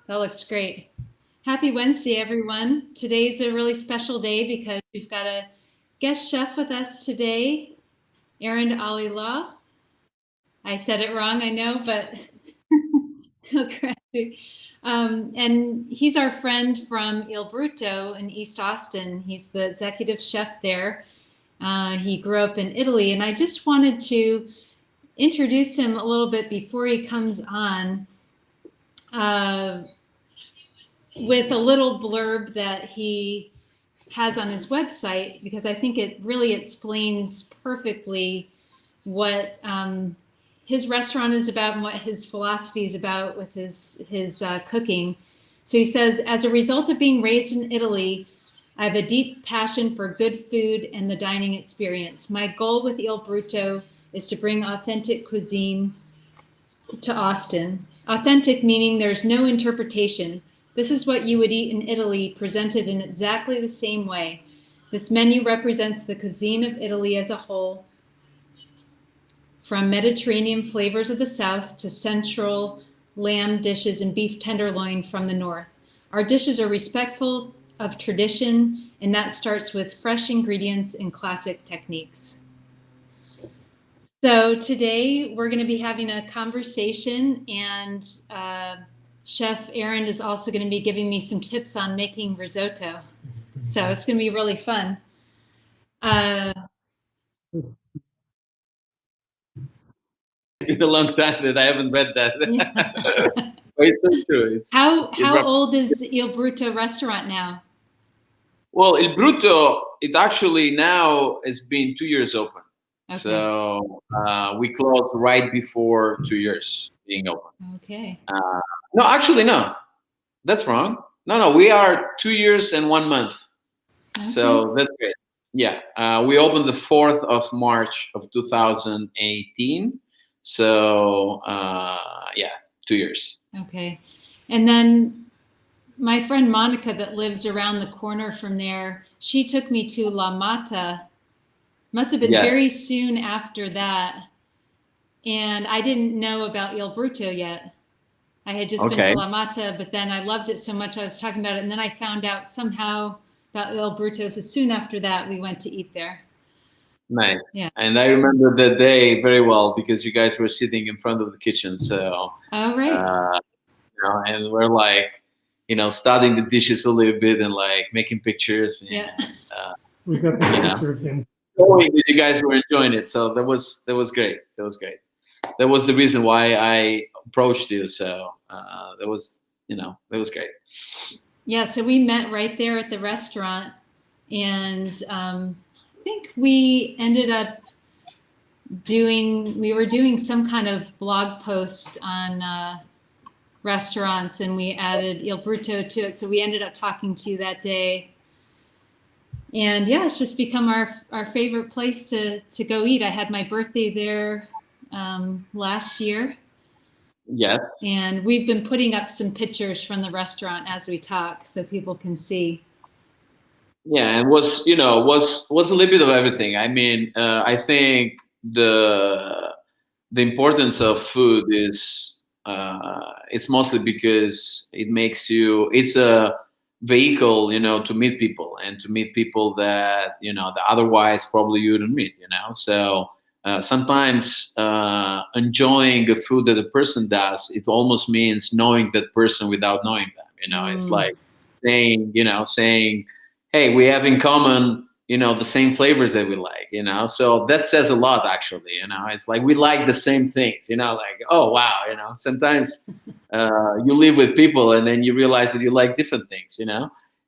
That looks great. Happy Wednesday, everyone. Today's a really special day because we've got a guest chef with us today, Erind Halilaj. I said it wrong, I know, but he'll correct me. And he's our friend from Il Brutto in East Austin. He's the executive chef there. He grew up in Italy, and I just wanted to introduce him a little bit before he comes on. With a little blurb that he has on his website, because I think it really explains perfectly what his restaurant is about and what his philosophy is about with his cooking. So he says, as a result of being raised in Italy, I have a deep passion for good food and the dining experience. My goal with Il Brutto is to bring authentic cuisine to Austin. Authentic meaning there's no interpretation. This is what you would eat in Italy, presented in exactly the same way. This menu represents the cuisine of Italy as a whole, from Mediterranean flavors of the south to central lamb dishes and beef tenderloin from the north. Our dishes are respectful of tradition, and that starts with fresh ingredients and classic techniques. So today we're going to be having a conversation, and Chef Erind is also going to be giving me some tips on making risotto. So it's going to be really fun. It's been a long time that I haven't read that. Yeah. It's so true. How old is Il Brutto restaurant now? Well, Il Brutto, it actually now has been 2 years open. Okay. So we closed right before 2 years being open. Okay. No, actually, no. That's wrong. No, we are 2 years and 1 month. Okay. So that's great. Yeah, we opened the 4th of March of 2018. So yeah, 2 years. Okay. And then my friend Monica that lives around the corner from there, she took me to La Mata. Must have been Yes. very soon after that. And I didn't know about Il Brutto yet. I had just been Okay. to La Mata, but then I loved it so much I was talking about it. And then I found out somehow about Il Brutto. So soon after that, we went to eat there. Nice. Yeah. And I remember that day very well because you guys were sitting in front of the kitchen. So, Oh, right. and we're like, studying the dishes a little bit and like making pictures. And, Yeah. We got the picture of him. showing that you guys were enjoying it. So that was great. That was great. That was the reason why I approached you. So that was great. Yeah. So we met right there at the restaurant, and I think we ended up we were doing some kind of blog post on restaurants, and we added Il Brutto to it. So we ended up talking to you that day. And yeah, it's just become our favorite place to go eat. I had my birthday there last year. Yes. And we've been putting up some pictures from the restaurant as we talk so people can see. Yeah, and was a little bit of everything. I mean, I think the importance of food is it's mostly because it's a vehicle, to meet people and to meet people that that otherwise probably you wouldn't meet. So sometimes enjoying a food that a person does, it almost means knowing that person without knowing them. It's like saying, hey, we have in common, the same flavors that we like, so that says a lot, actually. It's like we like the same things, like, oh wow, sometimes you live with people and then you realize that you like different things,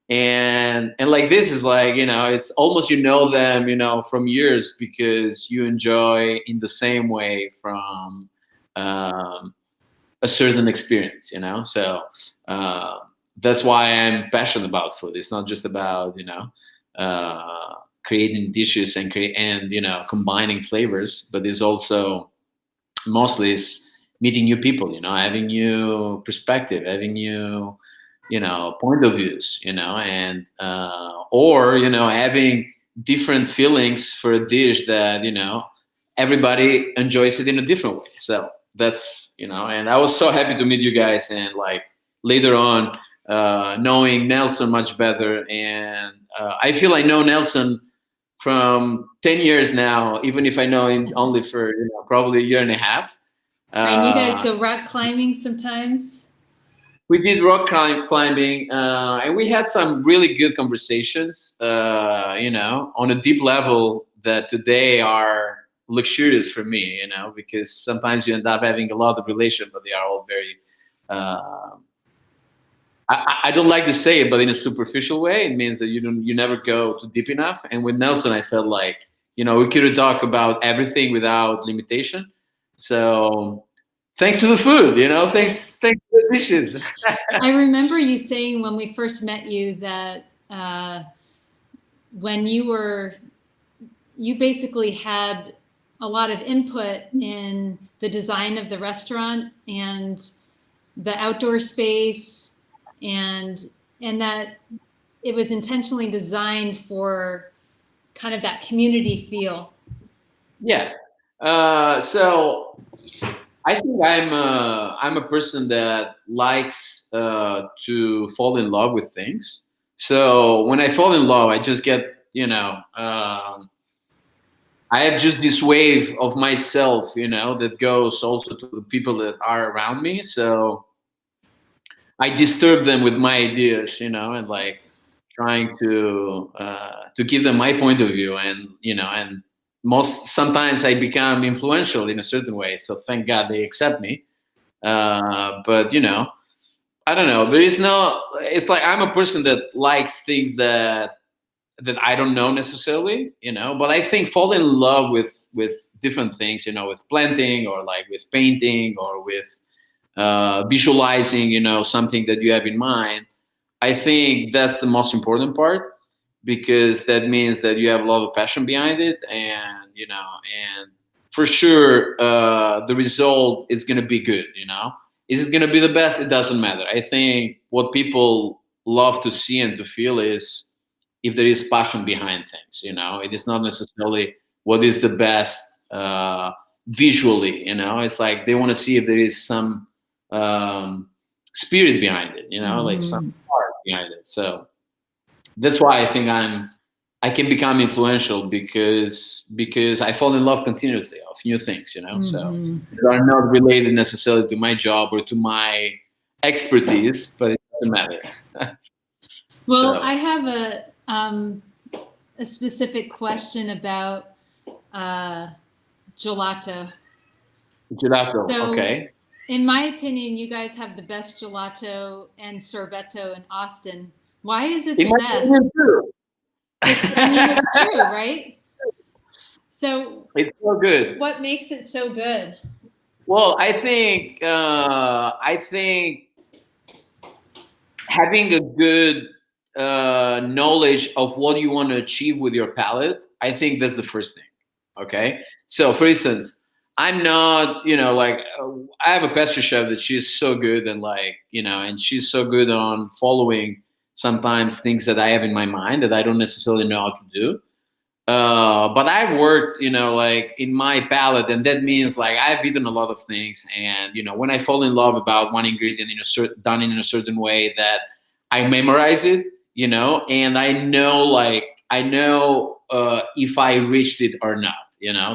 and like this is like, it's almost them, from years because you enjoy in the same way from a certain experience, so that's why I'm passionate about food. It's not just about creating dishes and combining flavors, but it's also mostly is meeting new people, having new perspective, having new point of views, and or having different feelings for a dish that everybody enjoys it in a different way. So that's and I was so happy to meet you guys and like later on, knowing Nelson much better. And I feel I know Nelson from 10 years now, even if I know him only for probably a year and a half. And you guys go rock climbing sometimes? We did rock climbing, and we had some really good conversations, on a deep level that today are luxurious for me, because sometimes you end up having a lot of relations, but they are all very, I don't like to say it, but in a superficial way. It means that you never go too deep enough. And with Nelson, I felt like, we could talk about everything without limitation. So thanks to the food, thanks to the dishes. I remember you saying when we first met you that when you basically had a lot of input in the design of the restaurant and the outdoor space, and that it was intentionally designed for kind of that community feel. Yeah. So I think I'm a person that likes to fall in love with things. So when I fall in love, I just get, I have just this wave of myself, that goes also to the people that are around me. So I disturb them with my ideas, and like trying to give them my point of view, and and sometimes I become influential in a certain way. So thank God they accept me. But I don't know. There is no. It's like I'm a person that likes things that I don't know necessarily, But I think fall in love with different things, with planting or like with painting or with visualizing, something that you have in mind. I think that's the most important part, because that means that you have a lot of passion behind it, and and for sure the result is going to be good. Is it going to be the best? It doesn't matter. I think what people love to see and to feel is if there is passion behind things. It is not necessarily what is the best visually. It's like they want to see if there is some spirit behind it, like some art behind it. So that's why I think I can become influential, because I fall in love continuously of new things, So they are not related necessarily to my job or to my expertise, but it doesn't matter. Well, So. I have a specific question about gelato. Gelato, So, okay. In my opinion, you guys have the best gelato and sorbetto in Austin. Why is it the best? It's true, right? So it's so good. What makes it so good? Well, I think having a good knowledge of what you want to achieve with your palate, I think that's the first thing. Okay. So, for instance, I'm not, like I have a pastry chef that she's so good, and and she's so good on following sometimes things that I have in my mind that I don't necessarily know how to do. But I've worked, like in my palate, and that means like I've eaten a lot of things, and when I fall in love about one ingredient done in a certain way, that I memorize it, and I know if I reached it or not.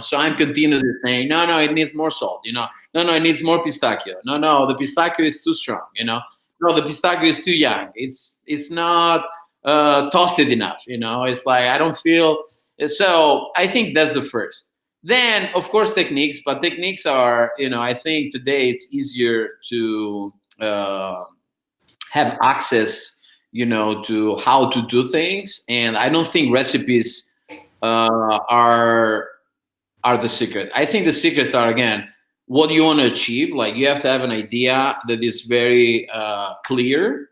So I'm continuously saying, no, it needs more salt, no, it needs more pistachio. No, the pistachio is too strong, no, the pistachio is too young. It's not toasted enough, it's like I don't feel. So I think that's the first. Then, of course, techniques, but techniques are, I think today it's easier to have access, to how to do things. And I don't think recipes are the secret. I think the secrets are, again, what you want to achieve. Like you have to have an idea that is very clear,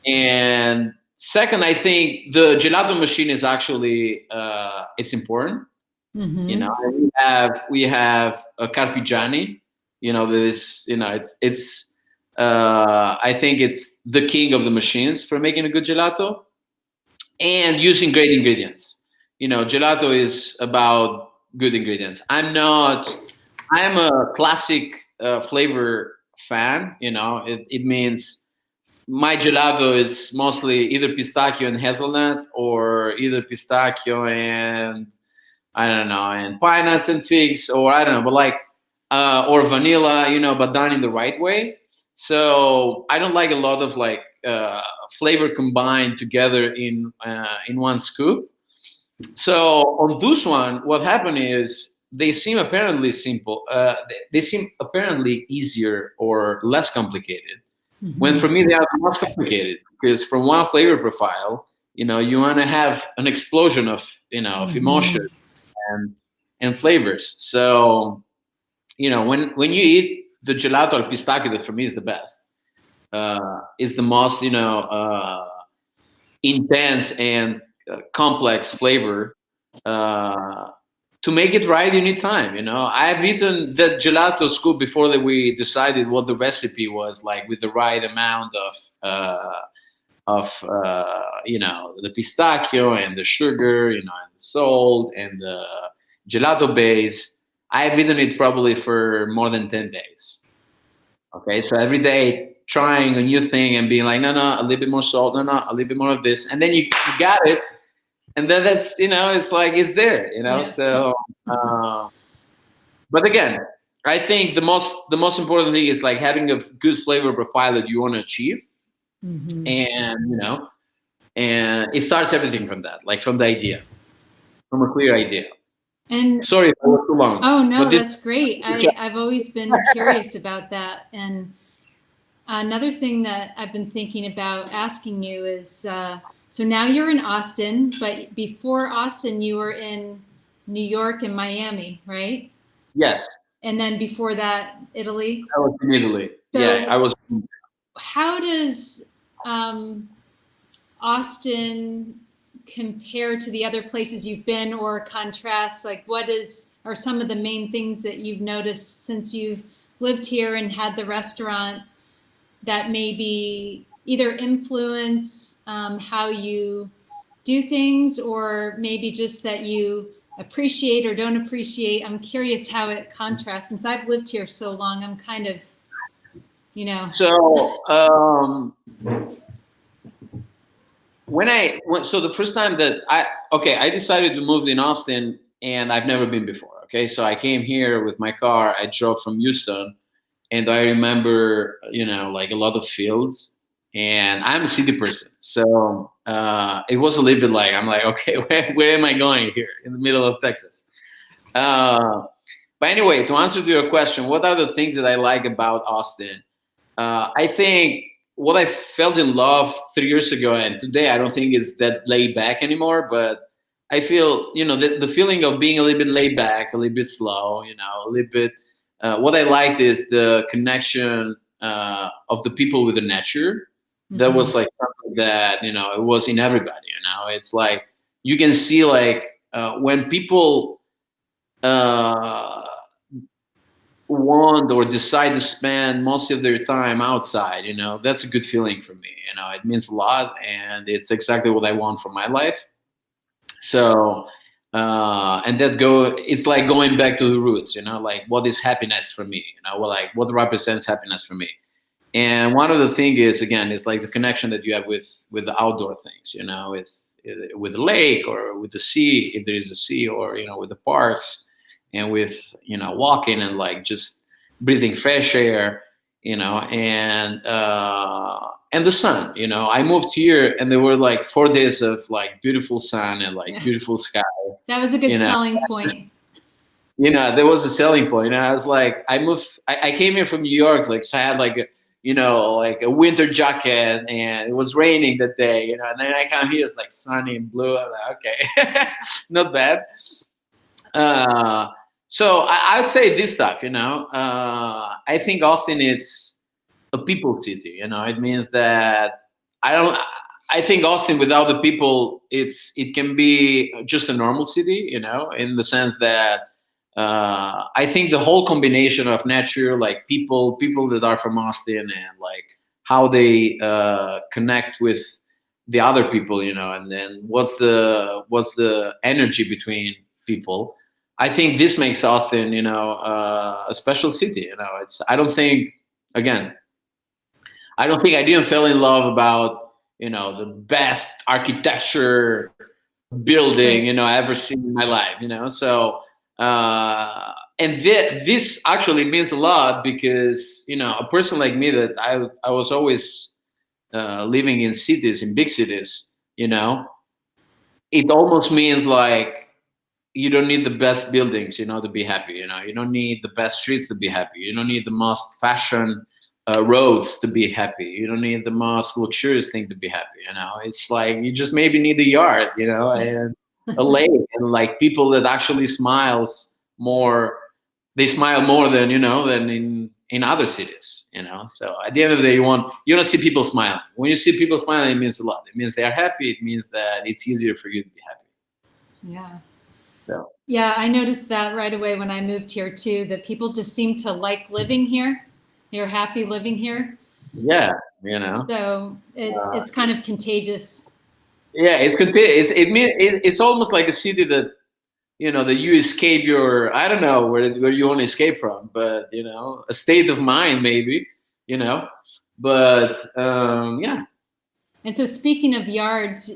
and second, I think the gelato machine is actually it's important. We have a Carpigiani. That is it's I think it's the king of the machines for making a good gelato, and using great ingredients. Gelato is about good ingredients. I'm a classic flavor fan. It means my gelato is mostly either pistachio and hazelnut, or either pistachio and I don't know, and pine nuts and figs, or I don't know, but like or vanilla, but done in the right way. So I don't like a lot of like flavor combined together in one scoop. So on this one, what happened is they seem apparently simple. They seem apparently easier or less complicated. When for me they are much complicated, because from one flavor profile, you want to have an explosion of of emotion and flavors. So when you eat the gelato al pistachio, that for me is the best, is the most intense and complex flavor. To make it right, you need time. I've eaten that gelato scoop before that we decided what the recipe was, like with the right amount of the pistachio and the sugar, and the salt and the gelato base. I've eaten it probably for more than 10 days. Okay, so every day trying a new thing and being like, no, a little bit more salt, no, a little bit more of this, and then you got it, and then that's it's like it's there, Yeah. So, but again, I think the most important thing is like having a good flavor profile that you want to achieve, and and it starts everything from that, like from the idea, from a clear idea. And sorry if I was too long. Oh no, that's great. I've always been curious about that. And another thing that I've been thinking about asking you is, so now you're in Austin, but before Austin you were in New York and Miami, right? Yes. And then before that, Italy? I was in Italy. So yeah, I was. How does Austin compare to the other places you've been, or contrast? Like, what are some of the main things that you've noticed since you've lived here and had the restaurant that maybe either influence how you do things, or maybe just that you appreciate or don't appreciate? I'm curious how it contrasts. Since I've lived here so long, I'm kind of, So so the first time that I decided to move in Austin, and I've never been before. Okay, so I came here with my car. I drove from Houston, and I remember, like a lot of fields. And I'm a city person, so it was a little bit like, I'm like, okay, where am I going here in the middle of Texas? But anyway, to answer to your question, what are the things that I like about Austin? I think what I felt in love 3 years ago and today, I don't think is that laid back anymore, but I feel, the feeling of being a little bit laid back, a little bit slow, a little bit. What I liked is the connection of the people with the nature. That was like something that, it was in everybody, it's like, you can see like when people want or decide to spend most of their time outside, that's a good feeling for me. It means a lot, and it's exactly what I want for my life. So, and it's like going back to the roots, like what is happiness for me, like what represents happiness for me. And one of the things is, again, it's like the connection that you have with the outdoor things, with the lake or with the sea, if there is a sea, or, with the parks, and with, walking and like just breathing fresh air, and the sun. I moved here and there were like 4 days of like beautiful sun and like beautiful sky. That was a good selling point. There was a selling point. I was like, I came here from New York, like, so I had like like a winter jacket, and it was raining that day, and then I come here, it's like sunny and blue. I'm like, okay, not bad. So I would say this stuff, I think Austin is a people city, it means that I think Austin without the people, it can be just a normal city, in the sense that I think the whole combination of nature, like people that are from Austin, and like how they connect with the other people, and then what's the energy between people. I think this makes Austin, a special city. I don't think again, I don't think I didn't fall in love about, the best architecture building, I ever seen in my life, So, and this actually means a lot because, a person like me that I was always living in cities, in big cities, it almost means like you don't need the best buildings, to be happy. You don't need the best streets to be happy. You don't need the most fashion roads to be happy. You don't need the most luxurious thing to be happy. It's like you just maybe need a yard, and a lake, and like people that actually smiles more. They smile more than than in other cities. So at the end of the day, you want to see people smiling. When you see people smiling, it means a lot. It means they are happy. It means that it's easier for you to be happy. Yeah. So. Yeah, I noticed that right away when I moved here too, that people just seem to like living here. They're happy living here. Yeah, So it's kind of contagious. Yeah, it's contagious. It's almost like a city that that you escape your, I don't know where you want to escape from, but a state of mind maybe, but yeah. And so speaking of yards,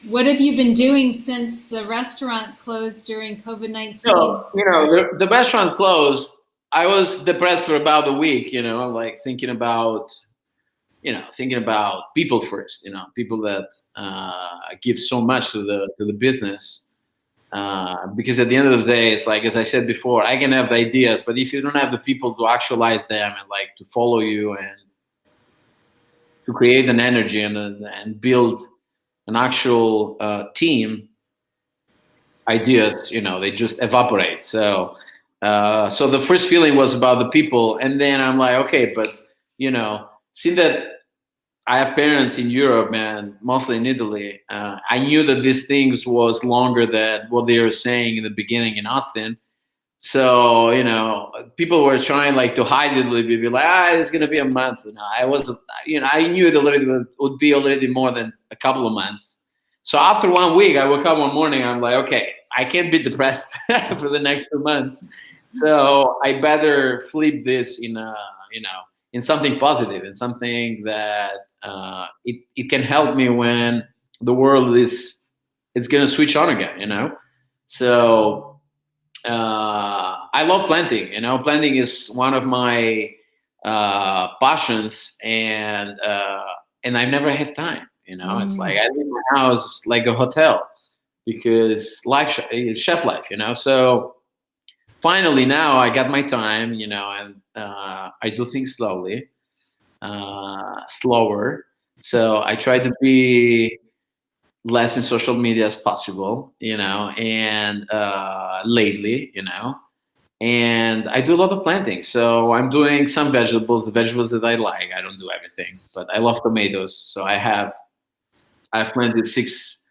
what have you been doing since the restaurant closed during COVID-19? So, the restaurant closed. I was depressed for about a week, like thinking about people first, people that give so much to the business. Because at the end of the day, it's like, as I said before, I can have the ideas, but if you don't have the people to actualize them and like to follow you and to create an energy and build an actual team, ideas, they just evaporate. So the first feeling was about the people, and then I'm like, okay, but seeing that I have parents in Europe and mostly in Italy, I knew that these things was longer than what they were saying in the beginning in Austin. So, people were trying like to hide it a little bit, be like, it's going to be a month. I wasn't, I knew it already would be already more than a couple of months. So after 1 week, I woke up one morning, I'm like, okay, I can't be depressed for the next 2 months. So I better flip this in something positive, in something that it can help me when the world it's going to switch on again, So I love planting. Planting is one of my passions, and I never have time. It's like I leave my house like a hotel because life is chef life. So finally now I got my time. And I do things slowly, slower. So I try to be less in social media as possible, and lately, and I do a lot of planting. So I'm doing some vegetables, the vegetables that I like. I don't do everything, but I love tomatoes. So I've planted six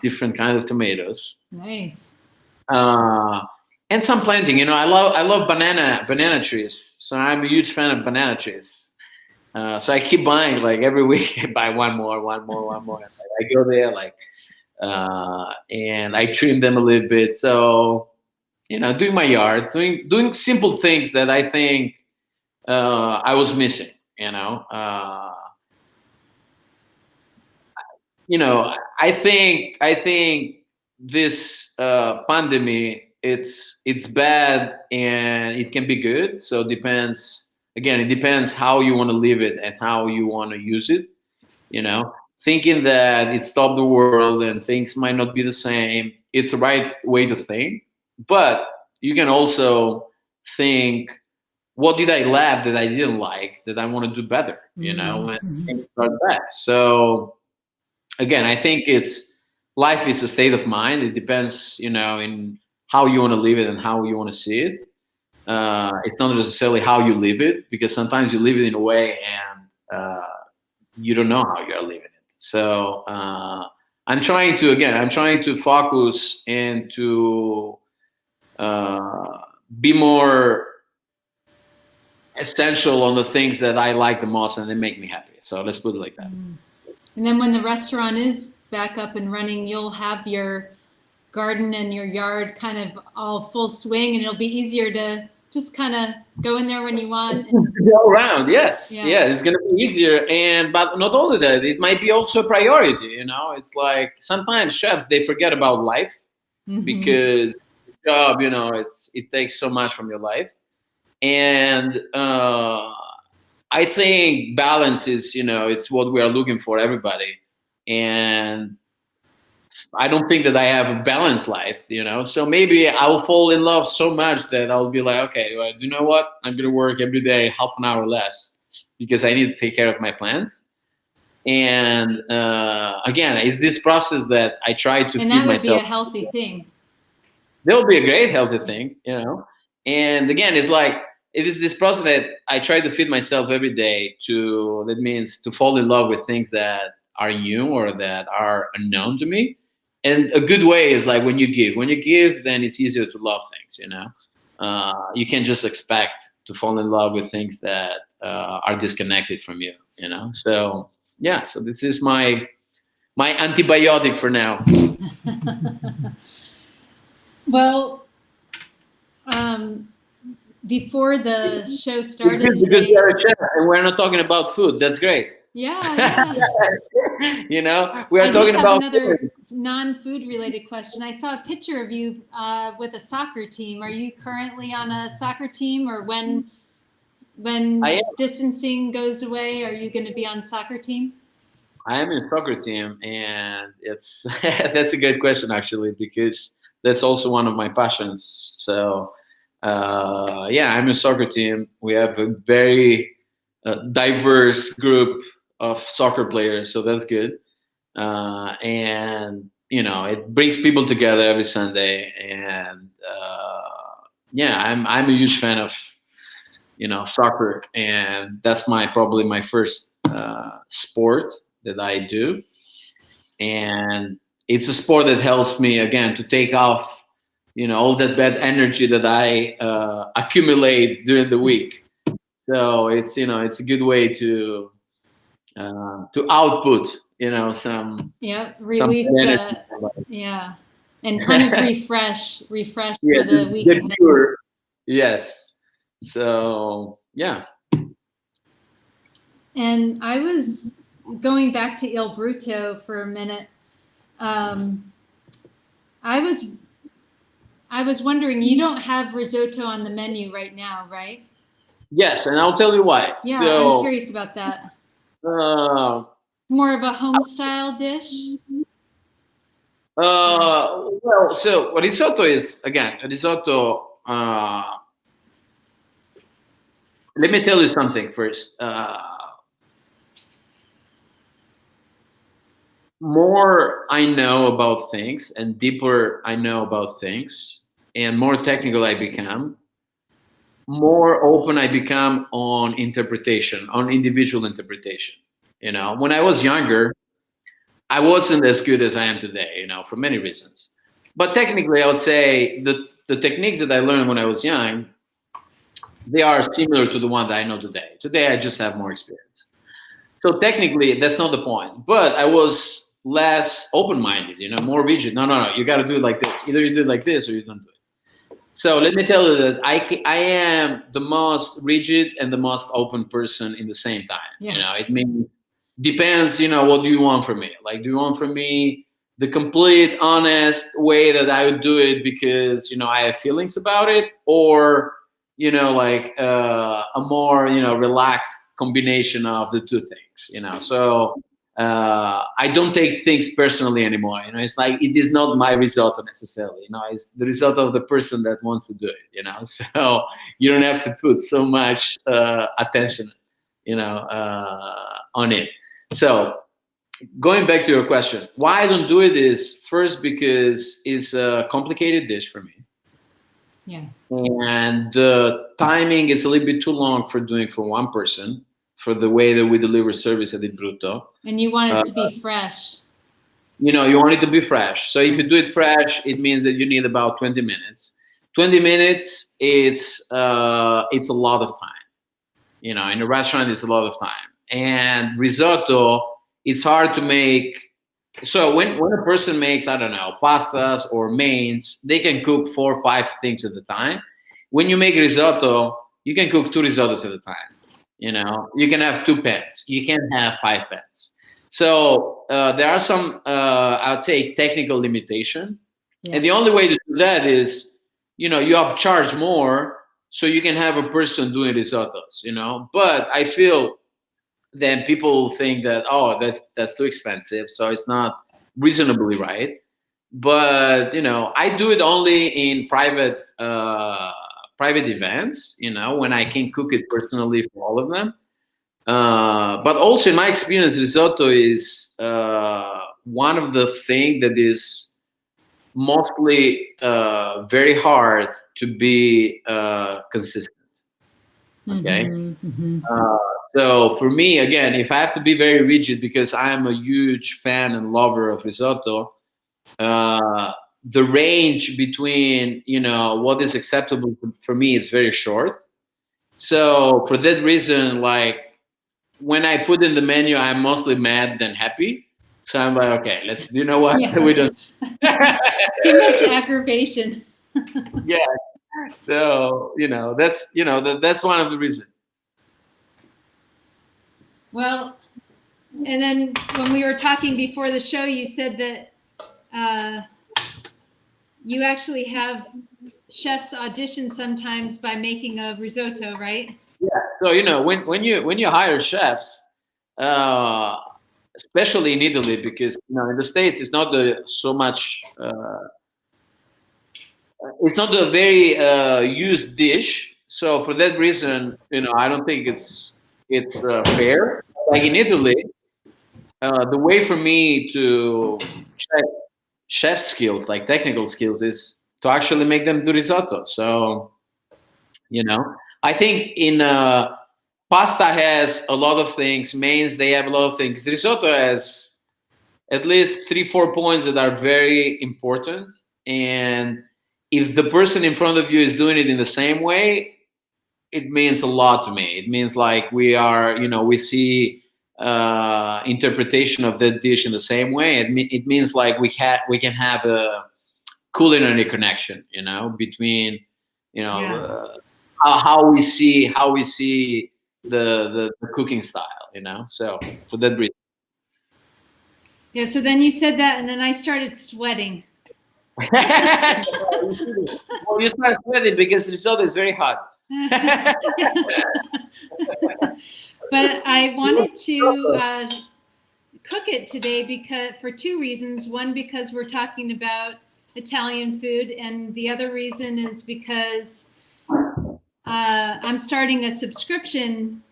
different kinds of tomatoes. Nice. And some planting, I love banana trees. So I'm a huge fan of banana trees. So I keep buying, like every week I buy one more. I go there and I trim them a little bit. So, doing my yard, doing simple things that I think I was missing. I think this pandemic, it's bad and it can be good. So it depends how you want to live it and how you want to use it. Thinking that it stopped the world and things might not be the same, it's the right way to think. But you can also think, what did I laugh that I didn't like that I want to do better? When things start bad. So again, I think life is a state of mind. It depends, in how you want to live it and how you want to see it. It's not necessarily how you live it, because sometimes you live it in a way and you don't know how you're living it. So I'm trying to focus and to be more essential on the things that I like the most and they make me happy. So let's put it like that. And then when the restaurant is back up and running, you'll have your garden and your yard kind of all full swing, and it'll be easier to just kind of go in there when you want. Go around, yes, Yeah. it's gonna be easier. But not only that, it might be also a priority. It's like sometimes chefs, they forget about life because the job, it takes so much from your life. And I think balance is, it's what we are looking for, everybody. And I don't think that I have a balanced life, So maybe I'll fall in love so much that I'll be like, okay, well, you know what? I'm going to work every day, half an hour less, because I need to take care of my plants. And again, it's this process that I try to feed myself. And that would be a healthy thing. That would be a great healthy thing, And again, it's like, it is this process that I try to feed myself every day that means to fall in love with things that are new or that are unknown to me. And a good way is like when you give, then it's easier to love things, You can't just expect to fall in love with things that are disconnected from you, So yeah, so this is my antibiotic for now. Well, before the show started because today, you're a chef and we're not talking about food. That's great. Yeah. We are talking about another non-food related question. I saw a picture of you with a soccer team. Are you currently on a soccer team, or when distancing goes away, are you going to be on soccer team? I am in a soccer team, and it's that's a great question actually, because that's also one of my passions. So I'm in a soccer team. We have a very diverse group of soccer players, so that's good. And it brings people together every Sunday. And I'm a huge fan of soccer, and that's probably my first sport that I do. And it's a sport that helps me again to take off all that bad energy that I accumulate during the week. So it's it's a good way to output some release and kind of refresh for the week ahead. Yes. So yeah. And I was going back to Il Brutto for a minute. I was wondering, you don't have risotto on the menu right now, right? Yes, and I'll tell you why. Yeah, so, I'm curious about that. More of a home style dish? Well, so risotto is, again, risotto. Let me tell you something first. More I know about things and deeper I know about things and more technical I become, more open I become on interpretation, on individual interpretation. When I was younger, I wasn't as good as I am today, for many reasons. But technically, I would say the techniques that I learned when I was young, they are similar to the one that I know today. Today, I just have more experience. So technically, that's not the point. But I was less open-minded, more rigid. No, you got to do it like this. Either you do it like this or you don't do it. So let me tell you that I am the most rigid and the most open person in the same time. Yeah. It means depends, what do you want from me? Like, do you want from me the complete, honest way that I would do it because, I have feelings about it, or, like a more, relaxed combination of the two things, So I don't take things personally anymore. It's like, it is not my risotto necessarily. It's the risotto of the person that wants to do it. So you don't have to put so much attention, on it. So going back to your question, why I don't do it is first because it's a complicated dish for me. Yeah. And the timing is a little bit too long for doing for one person, for the way that we deliver service at Il Brutto. And you want it to be fresh. You want it to be fresh. So if you do it fresh, it means that you need about 20 minutes. 20 minutes, it's a lot of time. In a restaurant, it's a lot of time. And risotto, it's hard to make. So when a person makes, I don't know, pastas or mains, they can cook 4 or 5 things at a time. when you make risotto, you can cook 2 risottos at a time. You know, you can have 2 pans. You can't have 5 pans. So there are some, I would say, technical limitation. Yeah. And the only way to do that is, you upcharge more so you can have a person doing risottos, But I feel then people think that, oh, that's too expensive, so it's not reasonably right. But I do it only in private events, when I can cook it personally for all of them. But also in my experience, risotto is one of the things that is mostly very hard to be consistent. Okay. Mm-hmm. So for me, again, if I have to be very rigid, because I am a huge fan and lover of risotto, the range between what is acceptable for me is very short. So for that reason, like when I put in the menu, I'm mostly mad than happy. So I'm like, okay, let's. You know what? Yeah. We don't. Too much aggravation. Yeah. So that's one of the reasons. Well, and then when we were talking before the show, you said that you actually have chefs audition sometimes by making a risotto, right? Yeah. So when you hire chefs, especially in Italy, because in the States it's not so much. It's not a very used dish. So for that reason, I don't think it's fair. Like in Italy, the way for me to check chef skills, like technical skills, is to actually make them do risotto. So, I think in pasta has a lot of things. Mains, they have a lot of things. Risotto has at least 3-4 points that are very important. And if the person in front of you is doing it in the same way, it means a lot to me. It means like we are, we see interpretation of that dish in the same way. It means like we can have a culinary connection, between, how we see the cooking style, So for that reason. Yeah. So then you said that, and then I started sweating. Well, you start sweating because risotto is very hot. But I wanted to cook it today because for 2 reasons. One, because we're talking about Italian food, and the other reason is because I'm starting a subscription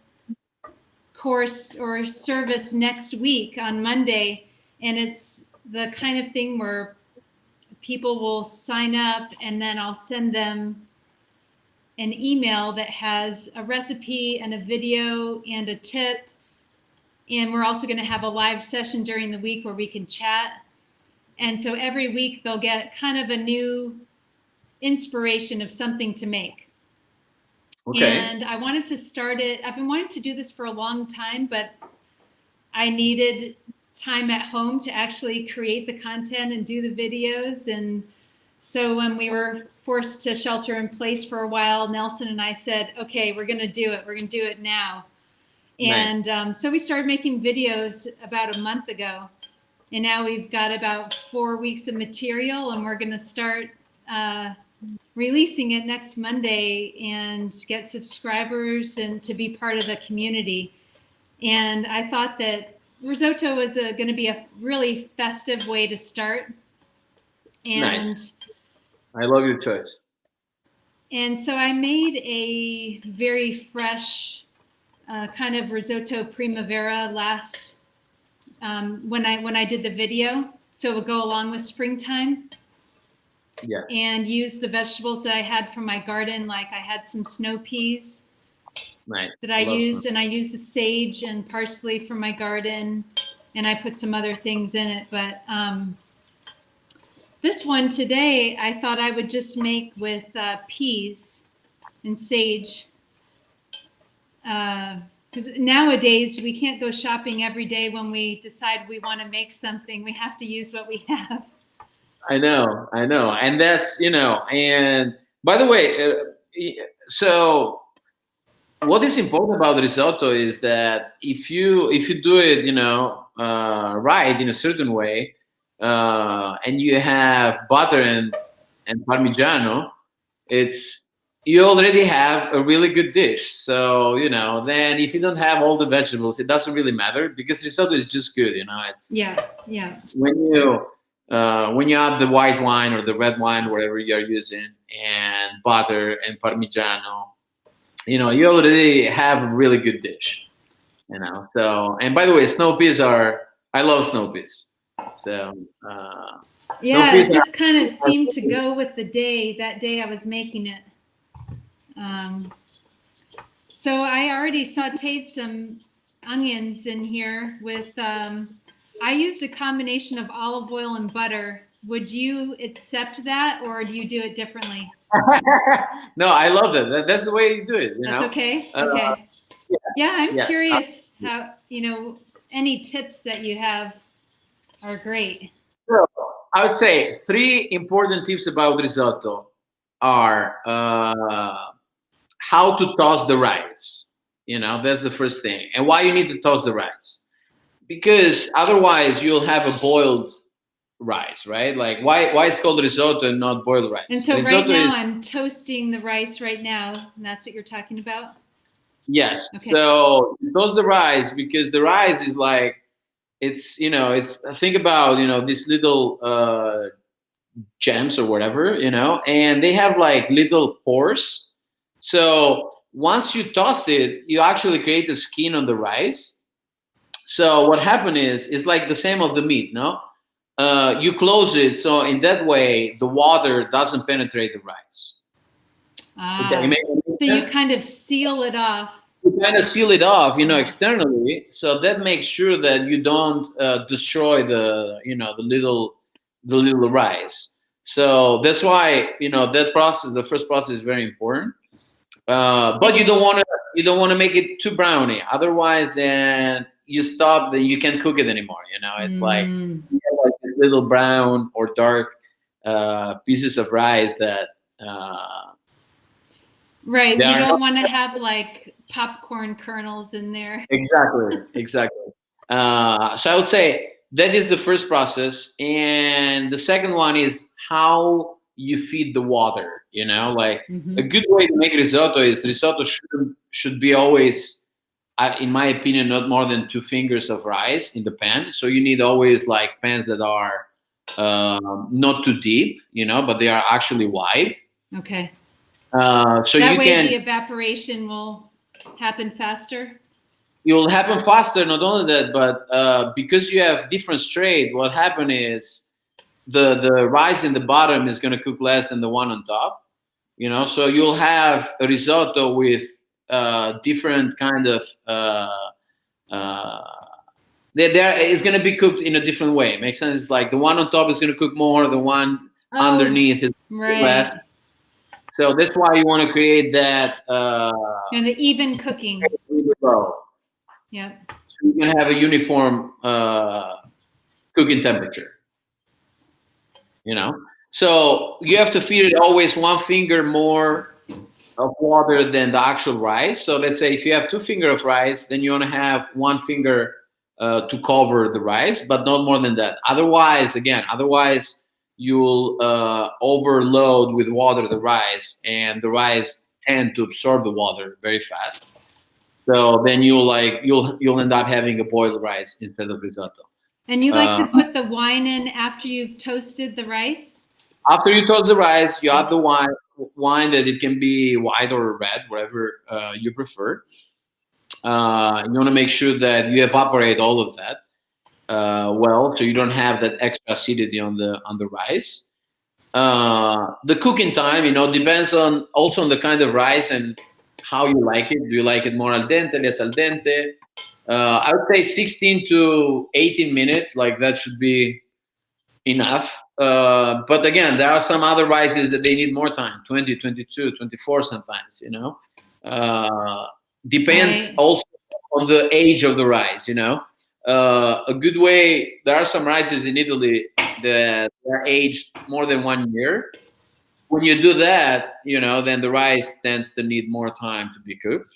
course or service next week on Monday, and it's the kind of thing where people will sign up and then I'll send them an email that has a recipe and a video and a tip. And we're also going to have a live session during the week where we can chat. And so every week they'll get kind of a new inspiration of something to make. Okay. And I wanted to start it. I've been wanting to do this for a long time, but I needed time at home to actually create the content and do the videos. And so when we were forced to shelter in place for a while, Nelson and I said, okay, we're going to do it. We're going to do it now. And nice. So we started making videos about a month ago. And now we've got about 4 weeks of material, and we're going to start releasing it next Monday and get subscribers and to be part of the community. And I thought that risotto was going to be a really festive way to start. And nice. I love your choice. And so I made a very fresh kind of risotto primavera last when I did the video, so it would go along with springtime. Yeah. And use the vegetables that I had from my garden, like I had some snow peas. Nice. That I used, and I used the sage and parsley from my garden, and I put some other things in it. But this one today, I thought I would just make with peas and sage. Because nowadays we can't go shopping every day when we decide we want to make something. We have to use what we have. I know. And that's, and by the way, so what is important about risotto is that if you do it, right in a certain way, and you have butter and Parmigiano, you already have a really good dish. So then if you don't have all the vegetables, it doesn't really matter because risotto is just good. It's yeah. When you add the white wine or the red wine, whatever you're using, and butter and Parmigiano, you already have a really good dish. So, and by the way, snow peas I love snow peas. So yeah, it just kind of seemed to go with the day. That day I was making it. So I already sauteed some onions in here with, I used a combination of olive oil and butter. Would you accept that, or do you do it differently? No, I love that. That's the way you do it. That's okay. Okay. Yeah, I'm curious how, any tips that you have are great. So I would say 3 important tips about risotto are how to toss the rice. That's the first thing. And why you need to toss the rice. Because otherwise you'll have a boiled rice, right? Like why it's called risotto and not boiled rice. And so risotto right now I'm toasting the rice right now, and that's what you're talking about? Yes. Okay. So you toast the rice because the rice is like, it's think about these little gems or whatever, and they have like little pores. So once you toast it, you actually create the skin on the rice. So what happened is it's like the same of the meat, no? You close it, so in that way the water doesn't penetrate the rice. So you kind of seal it off. You kind of seal it off, externally. So that makes sure that you don't destroy the little rice. So that's why that process, the first process, is very important. But you don't want to make it too browny. Otherwise, then you stop. Then you can't cook it anymore. It's like you have like little brown or dark pieces of rice that. Right. You don't want to have like popcorn kernels in there. Exactly. So I would say that is the first process, and the second one is how you feed the water. Like a good way to make risotto should be always, in my opinion, not more than 2 fingers of rice in the pan. So you need always like pans that are not too deep, but they are actually wide. Okay. So that way the evaporation will happen faster. It will happen faster. Not only that, but because you have different strain, what happens is the rice in the bottom is going to cook less than the one on top. So you'll have a risotto with different kind of. It's going to be cooked in a different way. Makes sense? It's like the one on top is going to cook more. The one underneath is less. So that's why you want to create that and the even cooking. Yeah. So you can have a uniform cooking temperature. So you have to feed it always 1 finger more of water than the actual rice. So let's say if you have 2 fingers of rice, then you want to have 1 finger to cover the rice, but not more than that. Otherwise, you'll overload with water the rice, and the rice tend to absorb the water very fast. So then you'll end up having a boiled rice instead of risotto. And you like to put the wine in after you've toasted the rice? After you toast the rice, you add the wine that it can be white or red, whatever you prefer. You want to make sure that you evaporate all of that. So you don't have that extra acidity on the rice. The cooking time, depends also on the kind of rice and how you like it. Do you like it more al dente, less al dente? I would say 16 to 18 minutes, like that should be enough. But again, there are some other rices that they need more time, 20, 22, 24 sometimes, depends also on the age of the rice, a good way, there are some rices in Italy that are aged more than 1 year. when you do that, then the rice tends to need more time to be cooked.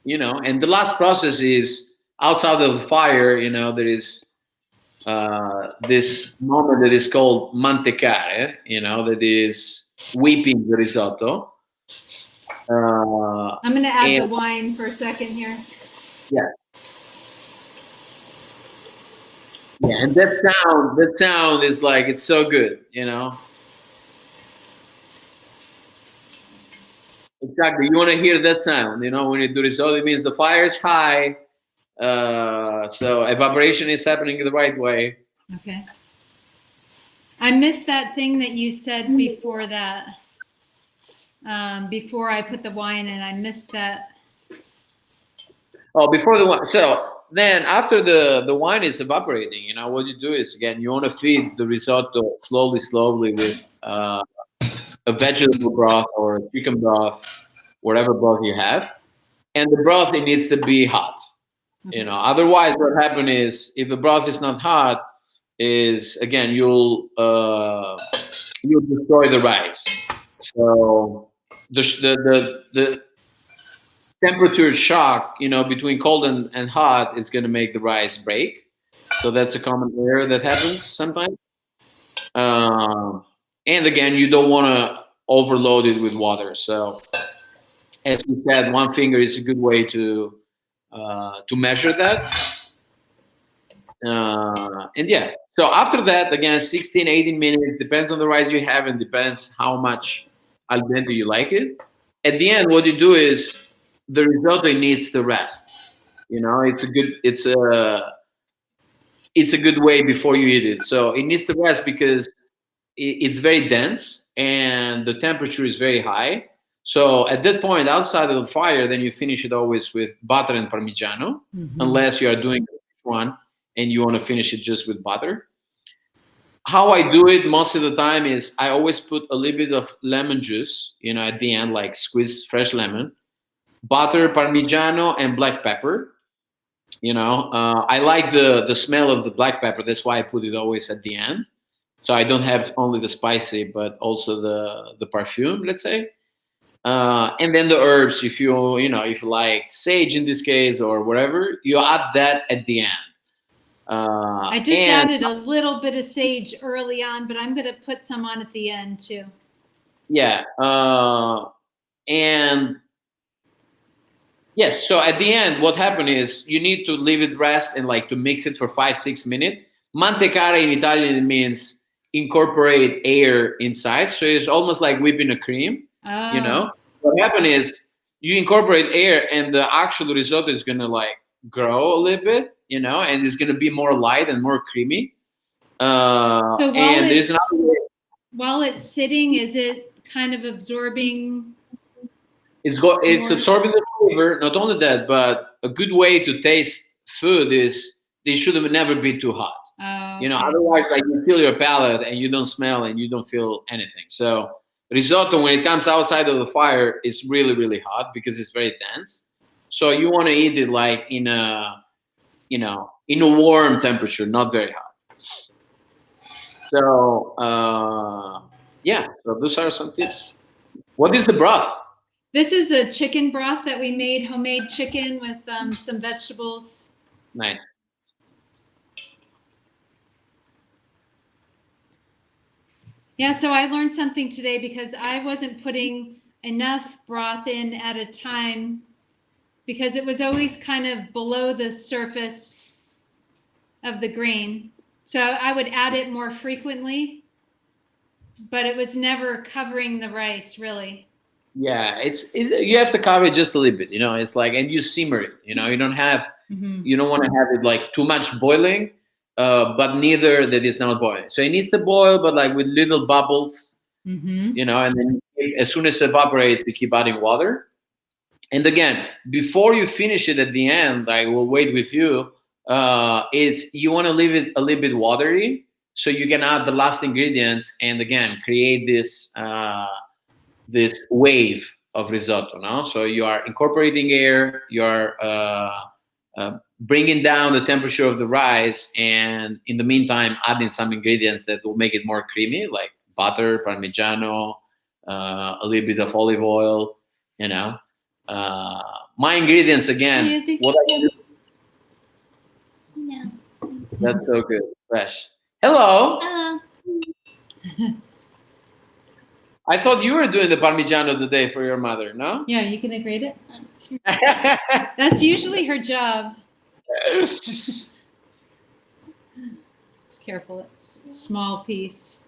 And the last process is outside of the fire. There is this moment that is called mantecare. That is whipping the risotto. I'm going to add the wine for a second here. Yeah. Yeah, and that sound is like, it's so good, Exactly. You want to hear that sound, when you do risotto, it means the fire is high, so evaporation is happening the right way. Okay. I missed that thing that you said before that. Before I put the wine in, I missed that. Oh, before the wine. So then after the wine is evaporating, what you do is, again, you want to feed the risotto slowly with a vegetable broth or chicken broth, whatever broth you have. And the broth, it needs to be hot. Okay. Otherwise what happens is, if the broth is not hot, is, again, you'll destroy the rice. So the temperature shock, between cold and hot, is going to make the rice break. So that's a common error that happens sometimes. And again, you don't want to overload it with water. So as we said, one finger is a good way to measure that. And yeah, so after that, again, 16, 18 minutes, depends on the rice you have and depends how much al dente you like it. At the end, what you do is, the risotto needs to rest. It's a good way before you eat it. So it needs to rest because it's very dense and the temperature is very high. So at that point, outside of the fire, then you finish it always with butter and Parmigiano, unless you are doing one and you want to finish it just with butter. How I do it most of the time is, I always put a little bit of lemon juice, at the end, like squeeze fresh lemon, butter, Parmigiano, and black pepper. I like the smell of the black pepper. That's why I put it always at the end. So I don't have only the spicy, but also the perfume, let's say. And then the herbs, if you like sage in this case or whatever, you add that at the end. I just added a little bit of sage early on, but I'm going to put some on at the end too. Yeah. And yes, so at the end, what happened is, you need to leave it rest and to mix it for 5-6 minutes. Mantecare in Italian means incorporate air inside. So it's almost like whipping a cream. Oh. What happened is, you incorporate air and the actual risotto is going to grow a little bit, and it's going to be more light and more creamy. So and while it's sitting, is it kind of absorbing? It's absorbing the flavor. Not only that, but a good way to taste food is, they should never be too hot. Oh, okay. Otherwise, you feel your palate and you don't smell and you don't feel anything. So risotto, when it comes outside of the fire, is really, really hot because it's very dense. So you want to eat it in a warm temperature, not very hot. So yeah, so those are some tips. What is the broth? This is a chicken broth that we made, homemade chicken with some vegetables. Nice. Yeah, so I learned something today because I wasn't putting enough broth in at a time, because it was always kind of below the surface of the grain. So I would add it more frequently, but it was never covering the rice, really. Yeah, it's you have to cover it just a little bit, it's and you simmer it, you don't have, you don't want to have it too much boiling, but neither that is not boiling. So it needs to boil, but with little bubbles, and then as soon as it evaporates, you keep adding water. And again, before you finish it at the end, I will wait with you, you want to leave it a little bit watery, so you can add the last ingredients and again create this wave of risotto. No? So you are incorporating air, you are bringing down the temperature of the rice, and in the meantime adding some ingredients that will make it more creamy, like butter, Parmigiano, a little bit of olive oil. My ingredients again. Hey, Izzy. What I do, No. that's so good, fresh. Hello. Hello. I thought you were doing the Parmigiano today for your mother. No. Yeah, you gonna grate it? Sure. That's usually her job. Just careful, it's a small piece.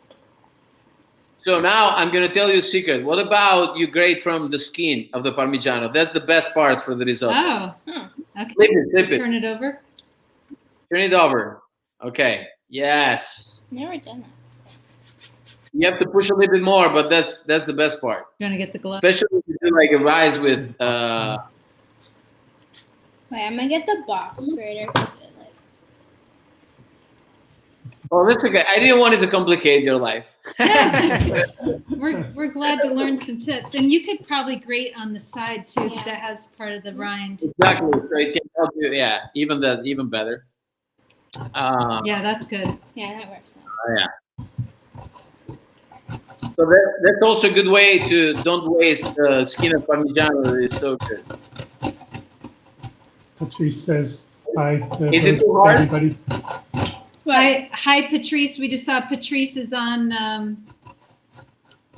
So now I'm going to tell you a secret. What about you grate from the skin of the Parmigiano? That's the best part for the risotto. Oh, Hmm. okay. Flip it. Turn it over. Turn it over. Okay. Yes. Never done that. You have to push a little bit more, but that's the best part. You want to get the glove? Especially if you do like a rice with. Wait, I'm gonna get the box grater because it like. Oh, that's okay. I didn't want it to complicate your life. Yeah, we're glad to learn some tips, and you could probably grate on the side too, because that has part of the rind. Exactly. So it can help you. Yeah, even better. Yeah, that's good. Yeah, that works. Yeah. So that's also a good way to don't waste the skin of Parmigiano. It's so good. Patrice says hi to Is it too hard? everybody. Hi, Patrice. We just saw Patrice is on.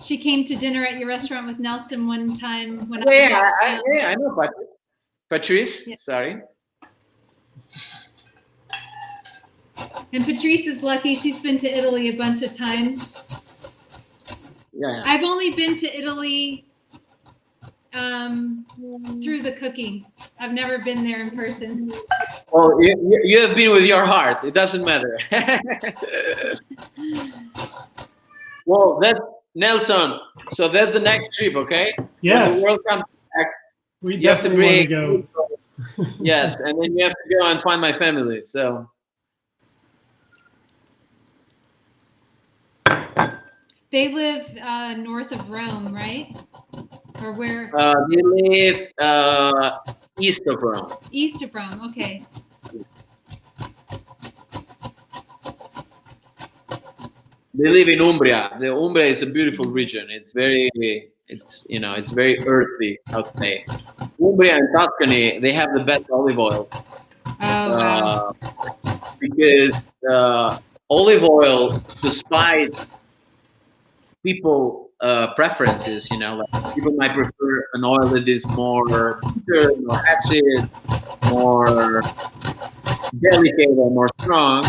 She came to dinner at your restaurant with Nelson one time when I was out of town. I know Patrice. Patrice, Yeah. sorry. And Patrice is lucky. She's been to Italy a bunch of times. Yeah. I've only been to Italy through the cooking. I've never been there in person. Well, you have been with your heart. It doesn't matter. Well, that's Nelson. So that's the next trip, okay? Yes, When the world comes back, we you have to definitely want to bring. go. Yes, and then you have to go and find my family. So They live north of Rome, right? Or where? they live east of Rome. East of Rome. Okay. They live in Umbria. The Umbria is a beautiful region. It's very earthy, I would say. Umbria and Tuscany, they have the best olive oil. Oh, wow. Because olive oil, despite people preferences, like people might prefer an oil that is more bitter, more acid, more delicate or more strong.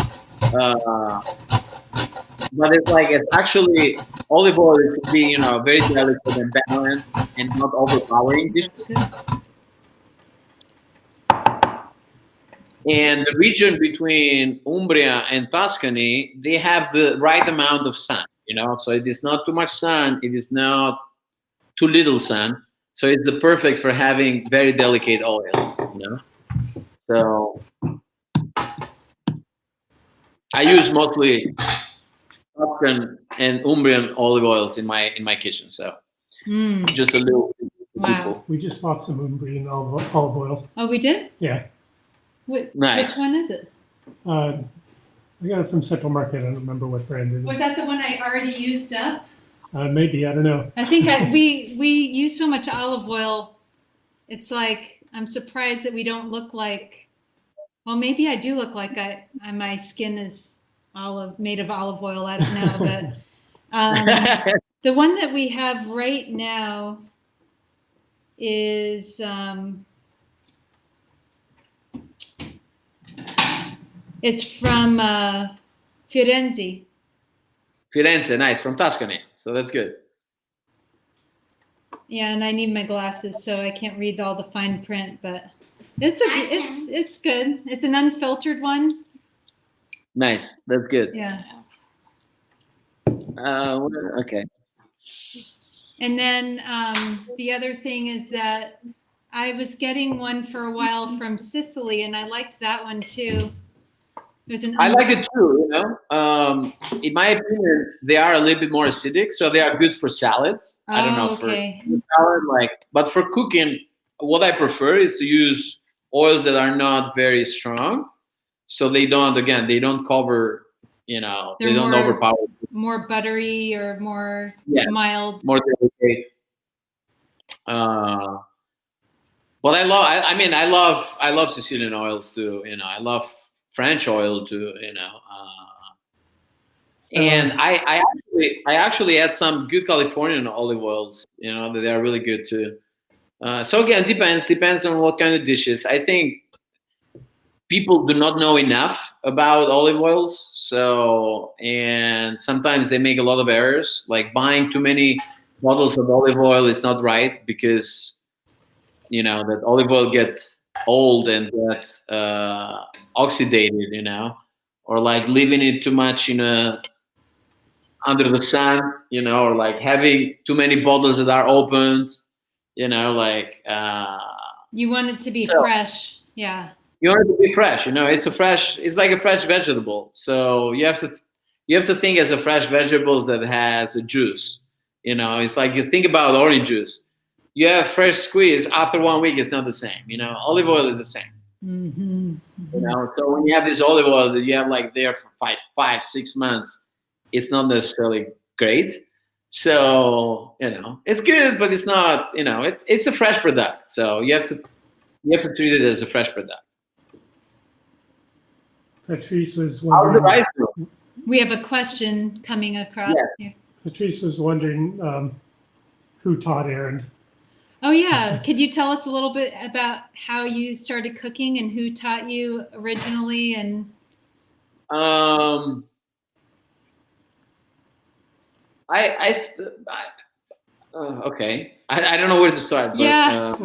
But it's actually olive oil is to be very delicate and balanced and not overpowering. That's good. And the region between Umbria and Tuscany, they have the right amount of sun. So it is not too much sun. It is not too little sun. So it's the perfect for having very delicate oils. So I use mostly Tuscan and Umbrian olive oils in my kitchen. So just a little. Wow. We just bought some Umbrian olive oil. Oh, we did? Yeah. Nice. Which one is it? I got it from Central Market. I don't remember what brand it Was is. that the one I already used up? Maybe, I don't know. I think we use so much olive oil. It's like I'm surprised that we don't look like. Well, maybe I do look like my skin is made of olive oil. I don't know, but the one that we have right now is it's from Firenze. Firenze, nice, from Tuscany. So that's good. Yeah, and I need my glasses, so I can't read all the fine print, but it's good. It's an unfiltered one. Nice, that's good. Yeah. Okay. And then the other thing is that I was getting one for a while from Sicily, and I liked that one too. I like it too. In my opinion, they are a little bit more acidic, so they are good for salads. I don't know for salad, but for cooking, what I prefer is to use oils that are not very strong, so they don't cover, they don't overpower the more buttery or more Yeah. mild? more delicate. But I love Sicilian oils too. I love French oil too. And I actually had some good Californian olive oils. That they are really good too. So again, depends on what kind of dishes. I think people do not know enough about olive oils. So, and sometimes they make a lot of errors, like buying too many bottles of olive oil is not right because that olive oil get old and get oxidated, or like leaving it too much under the sun, or like having too many bottles that are opened, like You want it to be so fresh. Yeah. you want it to be fresh. It's like a fresh vegetable. So you have to think as a fresh vegetables that has a juice. It's like you think about orange juice. You have fresh squeeze after 1 week, it's not the same. Olive oil is the same. Mm-hmm. So when you have this olive oil that you have like there for 5, 6 months, it's not necessarily great. So it's good, but it's not. It's a fresh product. So you have to treat it as a fresh product. Patrice was How's the wondering. rice doing? We have a question coming across here. Patrice was wondering who taught Erind. Oh yeah, could you tell us a little bit about how you started cooking and who taught you originally? And Okay. I don't know where to start, but yeah,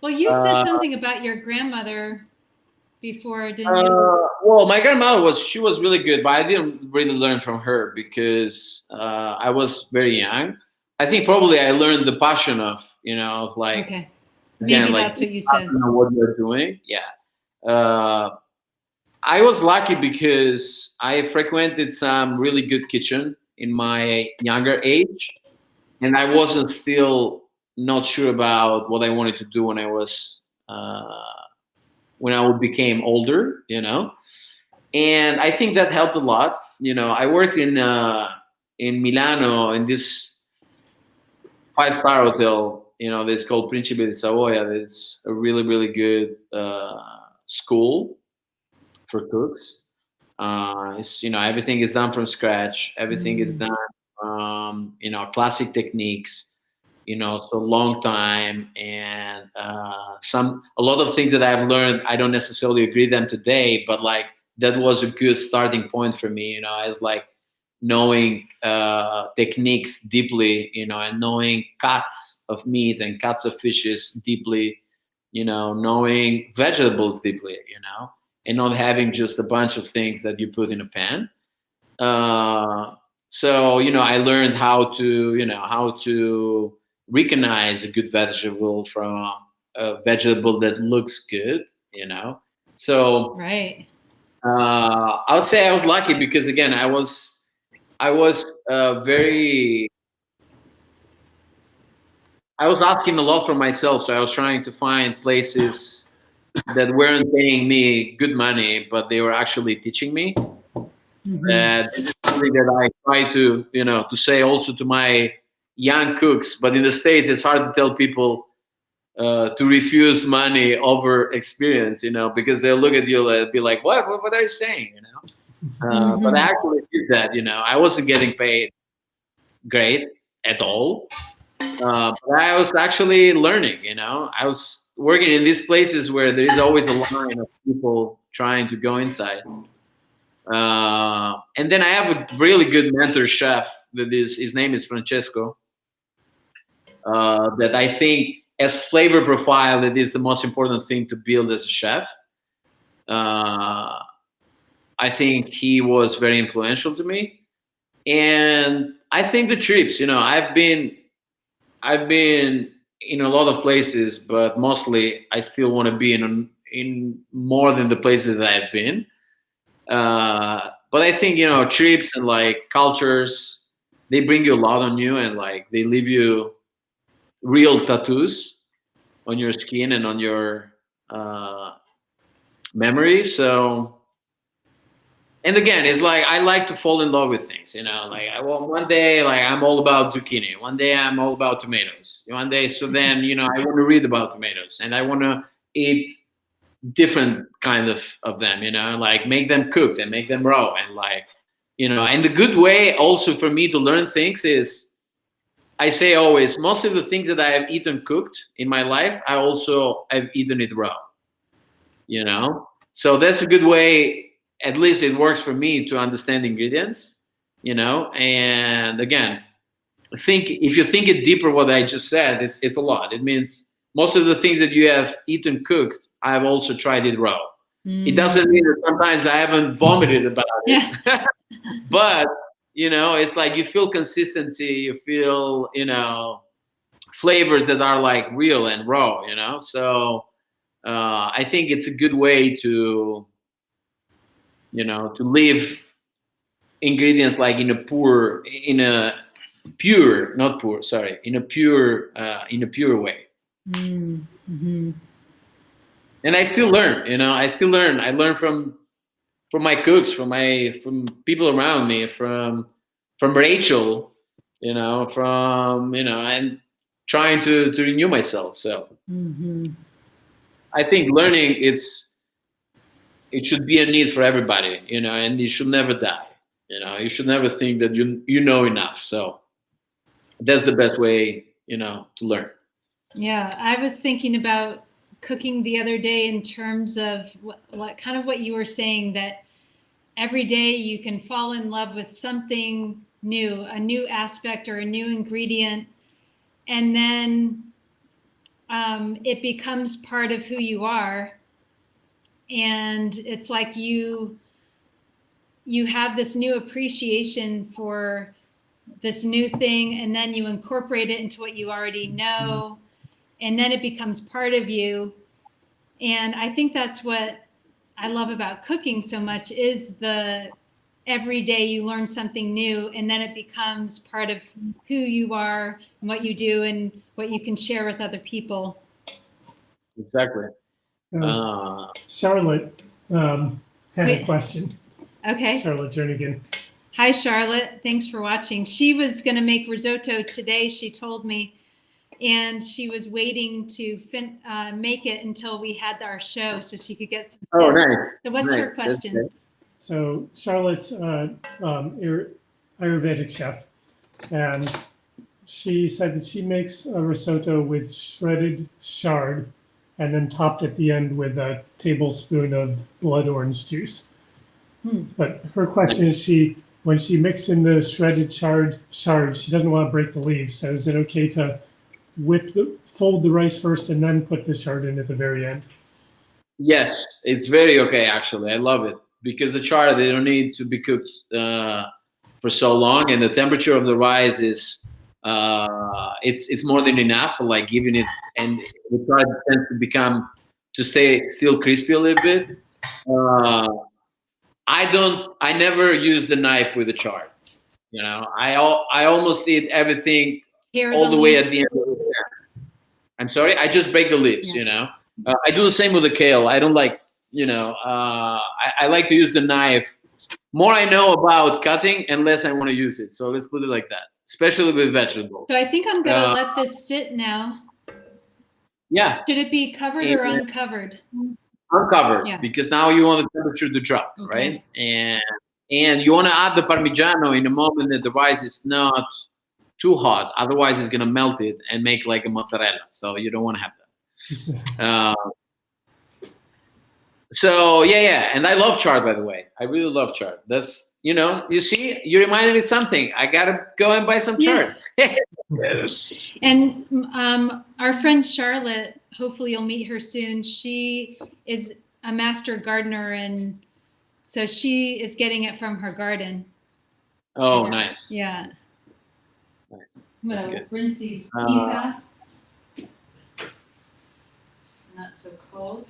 well, you said something about your grandmother before, didn't you? well, my grandmother she was really good, but I didn't really learn from her because I was very young. I think probably I learned the passion of like Okay, again maybe like that's what you I said. don't know what you're doing. Yeah. I was lucky because I frequented some really good kitchen in my younger age, and I wasn't still not sure about what I wanted to do when I became older. And I think that helped a lot. I worked in Milano in this 5-star hotel. That's called Principe di Savoia. It's a really really good school for cooks. It's everything is done from scratch. Everything is done classic techniques. So long time and a lot of things that I've learned. I don't necessarily agree them today, but like that was a good starting point for me. As like knowing techniques deeply, and knowing cuts of meat and cuts of fishes deeply, knowing vegetables deeply, and not having just a bunch of things that you put in a pan. So I learned how to recognize a good vegetable from a vegetable that looks good. So Right. I would say I was lucky because again I was asking a lot from myself, so I was trying to find places that weren't paying me good money, but they were actually teaching me. That is something that I try to say also to my young cooks. But in the States, it's hard to tell people to refuse money over experience, because they'll look at you and be like, what are you saying? But I actually did that. I wasn't getting paid great at all. But I was actually learning. I was working in these places where there is always a line of people trying to go inside. And then I have a really good mentor chef his name is Francesco. That I think as flavor profile, that is the most important thing to build as a chef. I think he was very influential to me, and I think the trips. I've been in a lot of places, but mostly I still want to be in more than the places that I've been. But I think trips and like cultures, they bring you a lot on you, and like they leave you real tattoos on your skin and on your memory. So and again, it's like I like to fall in love with things, like one day, like I'm all about zucchini. One day I'm all about tomatoes. One day, so then, I want to read about tomatoes and I want to eat different kind of them, like make them cooked and make them raw. And like, and the good way also for me to learn things is, I say always, most of the things that I have eaten cooked in my life, I've eaten it raw, so that's a good way. At least it works for me to understand ingredients, and again, if you think it deeper, what I just said, it's a lot. It means most of the things that you have eaten cooked, I've also tried it raw. It doesn't mean that sometimes I haven't vomited about it, Yeah. but it's like you feel consistency, you feel, flavors that are like real and raw, so I think it's a good way to leave ingredients like in a pure, way. Mm-hmm. And I still learn, I learn from my cooks, from people around me, from Rachel, and trying to renew myself. So I think learning, it should be a need for everybody, and you should never die. You should never think that you know enough. So that's the best way, to learn. Yeah, I was thinking about cooking the other day in terms of what you were saying, that every day you can fall in love with something new, a new aspect or a new ingredient, and then it becomes part of who you are. And it's like you have this new appreciation for this new thing, and then you incorporate it into what you already know, and then it becomes part of you. And I think that's what I love about cooking so much, is the every day you learn something new, and then it becomes part of who you are and what you do and what you can share with other people. Exactly. Charlotte had Wait. a question. Okay. Charlotte Jernigan. Hi, Charlotte. Thanks for watching. She was going to make risotto today, she told me, and she was waiting to make it until we had our show so she could get some tips. Oh, nice. So what's Nice. her question? So Charlotte's Ayurvedic chef, and she said that she makes a risotto with shredded chard and then topped at the end with a tablespoon of blood orange juice. But her question is, when she mixes in the shredded chard, she doesn't want to break the leaves. So is it okay to fold the rice first and then put the chard in at the very end? Yes, it's very okay, actually. I love it because the chard, they don't need to be cooked for so long, and the temperature of the rice is it's more than enough for like giving it, and the chard tends to stay still crispy a little bit. I never use the knife with the chard. I almost eat everything all the way at the end of the pan. I'm sorry, I just break the leaves. Yeah. I do the same with the kale. I don't like, I like to use the knife. More I know about cutting, and less I want to use it. So let's put it like that, especially with vegetables. So I think I'm going to let this sit now. Yeah. Should it be covered or uncovered? Uncovered, Yeah. because now you want the temperature to drop, Okay. right? And you want to add the Parmigiano in a moment that the rice is not too hot. Otherwise, it's going to melt it and make like a mozzarella. So you don't want to have that. So yeah. And I love chard, by the way. I really love chard. That's, you see, you reminded me of something. I got to go and buy some chard. And our friend Charlotte, hopefully you'll meet her soon. She is a master gardener, and so she is getting it from her garden. Oh, nice. Yeah. Nice. I'm That's going to good. rinse these peas off. Not so cold.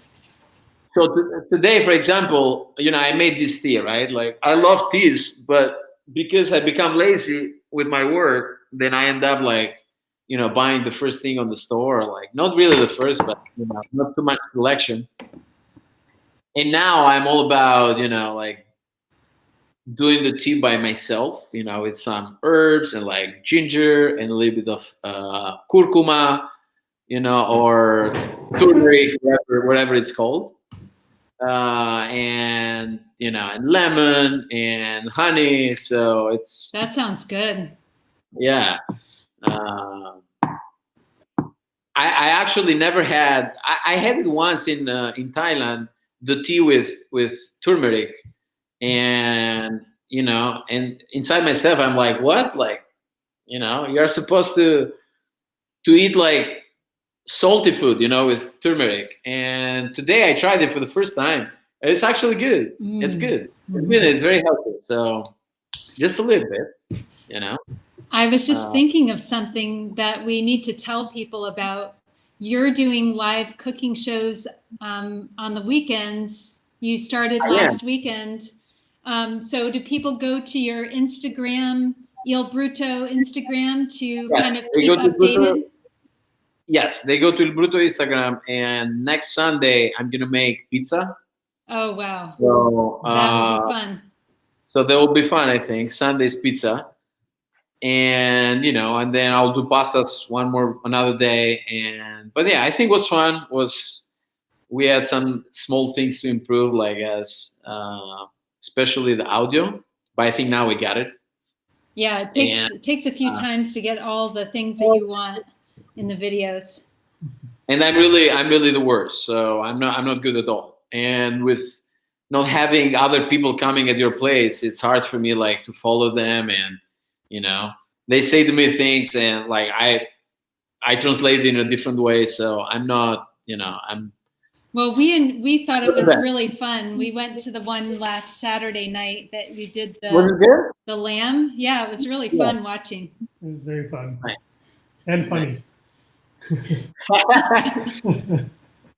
So today, for example, I made this tea, right? Like I love teas, but because I become lazy with my work, then I end up like, buying the first thing on the store, like not really the first, but not too much selection. And now I'm all about, like doing the tea by myself, with some herbs and like ginger and a little bit of curcuma, or turmeric, whatever it's called, and and lemon and honey. So it's That sounds good. yeah. I actually never had. I had it once in Thailand, the tea with turmeric, and and inside myself, I'm like, what? Like, you're supposed to eat like salty food, with turmeric. And today I tried it for the first time. It's actually good. It's good. It's good. It's very healthy. So just a little bit, I was just thinking of something that we need to tell people about. You're doing live cooking shows on the weekends. You started last weekend. So do people go to your Instagram, Il Brutto Instagram, to kind of keep updated? Yes, they go to Il Brutto Instagram, and next Sunday I'm gonna make pizza. Oh wow! So that will be fun. So that will be fun. I think Sunday's pizza, and and then I'll do pastas another day. But yeah, I think it was fun. We had some small things to improve, like especially the audio. But I think now we got it. Yeah, it takes a few times to get all the things that you want in the videos. And I'm really the worst. So I'm not good at all. And with not having other people coming at your place, it's hard for me like to follow them. And they say to me things, and like I translate it in a different way. So I'm not, I'm. Well, we thought it was really fun. We went to the one last Saturday night that you did the lamb. Yeah, it was really fun watching. It was very fun and funny.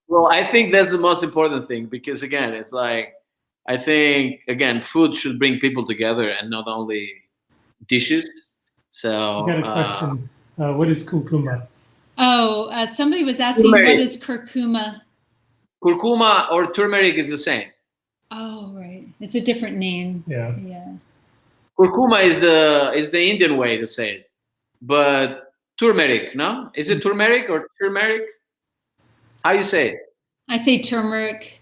Well, I think that's the most important thing, because again, it's like, I think again, food should bring people together and not only dishes. So I got a question. What is curcuma? Oh, somebody was asking, what is curcuma? Curcuma or turmeric is the same. Oh, right. It's a different name. Yeah. Curcuma is the Indian way to say it, but turmeric, no? Is it turmeric or turmeric? How you say it? I say turmeric,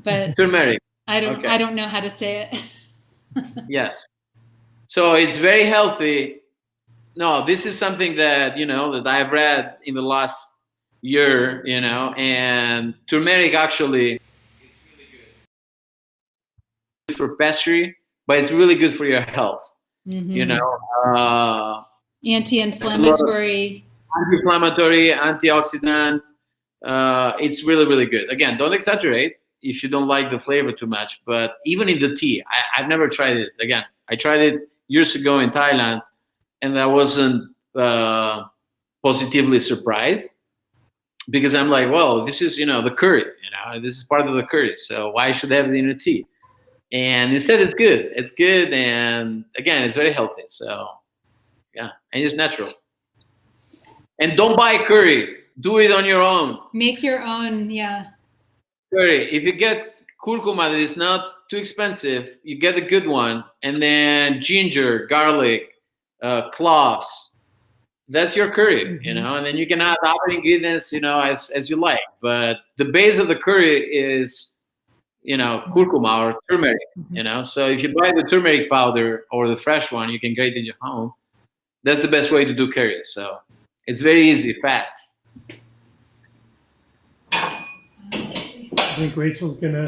but turmeric. I don't know how to say it. Yes. So it's very healthy. No, this is something that that I've read in the last year, and turmeric actually is really good for pastry, but it's really good for your health. Anti-inflammatory, antioxidant. It's really good. Again, don't exaggerate if you don't like the flavor too much. But even in the tea, I've never tried it. Again, I tried it years ago in Thailand, and I wasn't positively surprised, because I'm like, well, this is the curry. This is part of the curry. So why should I have it in a tea? And instead, it's good. It's good, and again, it's very healthy. So yeah, and it's natural. And don't buy curry. Do it on your own. Make your own, yeah. Curry. If you get curcuma that is not too expensive, you get a good one. And then ginger, garlic, cloves. That's your curry, and then you can add other ingredients, as you like. But the base of the curry is, curcuma or turmeric, So if you buy the turmeric powder or the fresh one, you can get it in your home. That's the best way to do curry. So it's very easy, fast. I think Rachel's gonna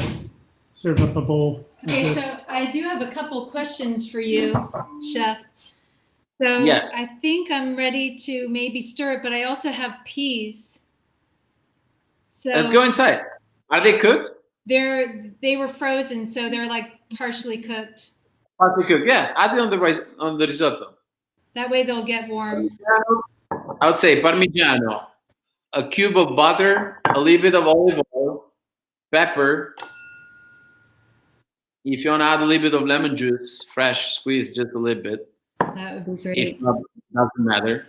serve up a bowl. Okay, so I do have a couple questions for you, Chef. So yes. I think I'm ready to maybe stir it, but I also have peas. So let's go inside. Are they cooked? They were frozen, so they're like partially cooked. Partially cooked, yeah. Add it on the risotto. That way they'll get warm. I would say Parmigiano, a cube of butter, a little bit of olive oil, pepper. If you want to add a little bit of lemon juice, fresh squeezed just a little bit. That would be great. If not, doesn't matter.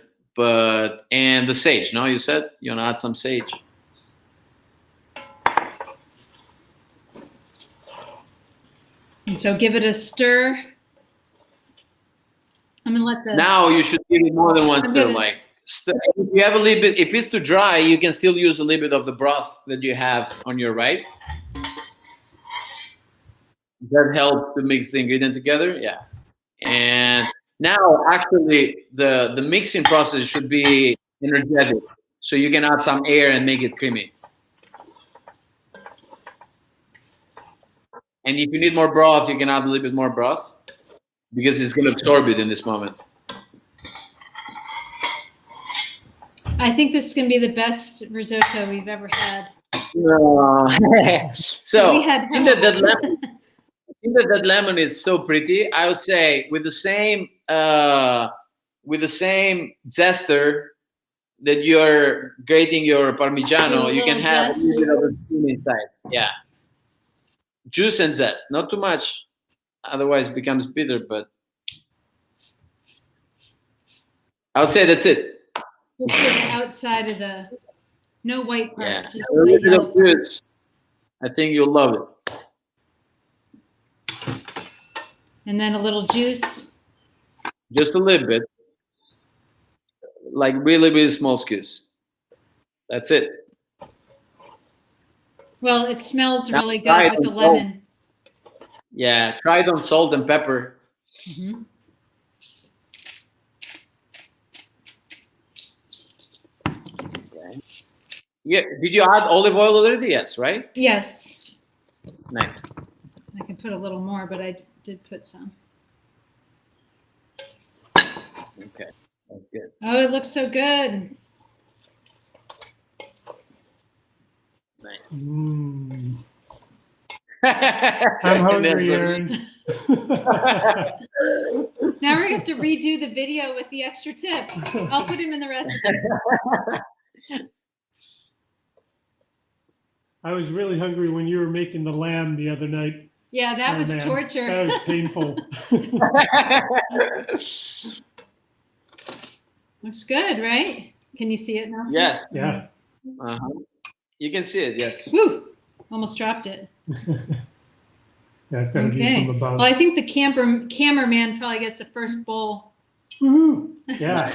And the sage, no? You said you want to add some sage. And so give it a stir. I'm gonna let the Now you should give it more than one I'm stir. gonna- Like if you have a little bit, if it's too dry, you can still use a little bit of the broth that you have on your right. That helps to mix the ingredient together. Yeah. And now actually the mixing process should be energetic. So you can add some air and make it creamy. And if you need more broth, you can add a little bit more broth because it's going to absorb it in this moment. I think this is gonna be the best risotto we've ever had. So We had in that lemon is so pretty. I would say with the same zester that you're grating your Parmigiano, Do a you can little have a zest. little bit of the steam inside. Yeah, juice and zest, not too much, otherwise it becomes bitter. But I would say that's it. Just the outside of the no white part. Yeah, Just a little white bit yolk. of juice. I think you'll love it. And then a little juice. Just a little bit, like really, really small squeeze. That's it. Well, it smells Now really try good it with the on salt. lemon. Yeah, try it on salt and pepper. Mhm. Okay. Yeah, did you add olive oil already? Yes, right? Yes. Nice. I can put a little more, but I did put some. Okay, that's good. Oh, it looks so good. Nice. Mm. I'm I'm hungry, Aaron. Now we're gonna have to redo the video with the extra tips. I'll put him in the recipe. I was really hungry when you were making the lamb the other night. Yeah, that Oh, was man. torture. That was painful. Looks good, right? Can you see it now? Yes. Yeah. Uh-huh. You can see it. Yes. Woo! Almost dropped it. That's got to be Okay. from above. Well, I think the cameraman probably gets the first bowl. Woohoo. Yeah.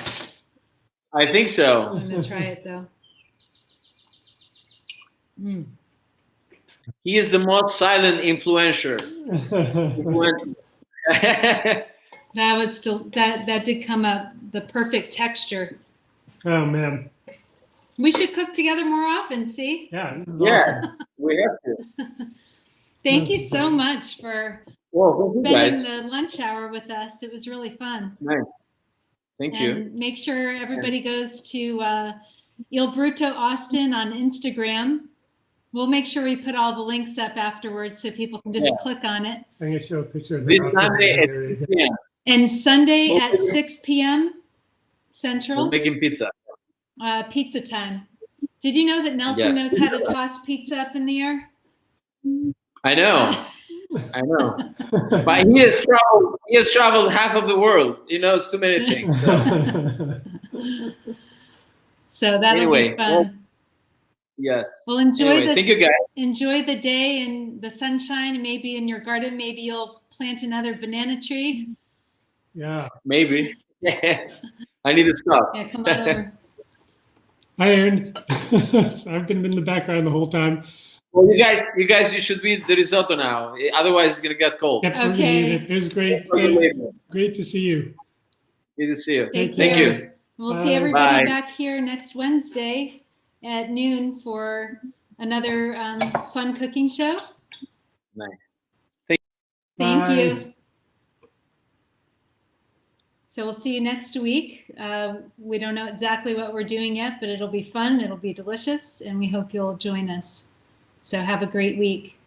I think so. I'm gonna try it though. Mm. He is the most silent influencer. That was still that did come up the perfect texture. Oh man. We should cook together more often. See? Yeah. This is Yeah. awesome. We have to. Thank you so much for Well, thank you spending guys. the lunch hour with us. It was really fun. Nice. Thank you. And make sure everybody goes to Il Brutto Austin on Instagram. We'll make sure we put all the links up afterwards so people can just click on it. I'm gonna show a picture of This the Sunday at area 6 again. p.m. And Sunday Okay. at 6 p.m. We're Central, making pizza. pizza time. Did you know that Nelson Yes. knows how to toss pizza up in the air? I know. I know. But he has traveled half of the world. He knows too many things. So So that'll Anyway, be fun. well, yes. Well, enjoy Anyway, this. thank you guys. Enjoy the day and the sunshine. And maybe in your garden, maybe you'll plant another banana tree. Yeah. Maybe. I need to stop. Yeah, come on over. Hi, Aaron. I've been in the background the whole time. Well, you should be the risotto now. Otherwise, it's gonna get cold. Yep, we're gonna Okay. eat it. It was great. Good Great to see you. to see you. Thank Thank you. you. We'll Bye. see everybody Bye. back here next Wednesday at noon for another fun cooking show. Nice. Thank Bye. you. So we'll see you next week. We don't know exactly what we're doing yet, but it'll be fun. It'll be delicious, and we hope you'll join us. So have a great week.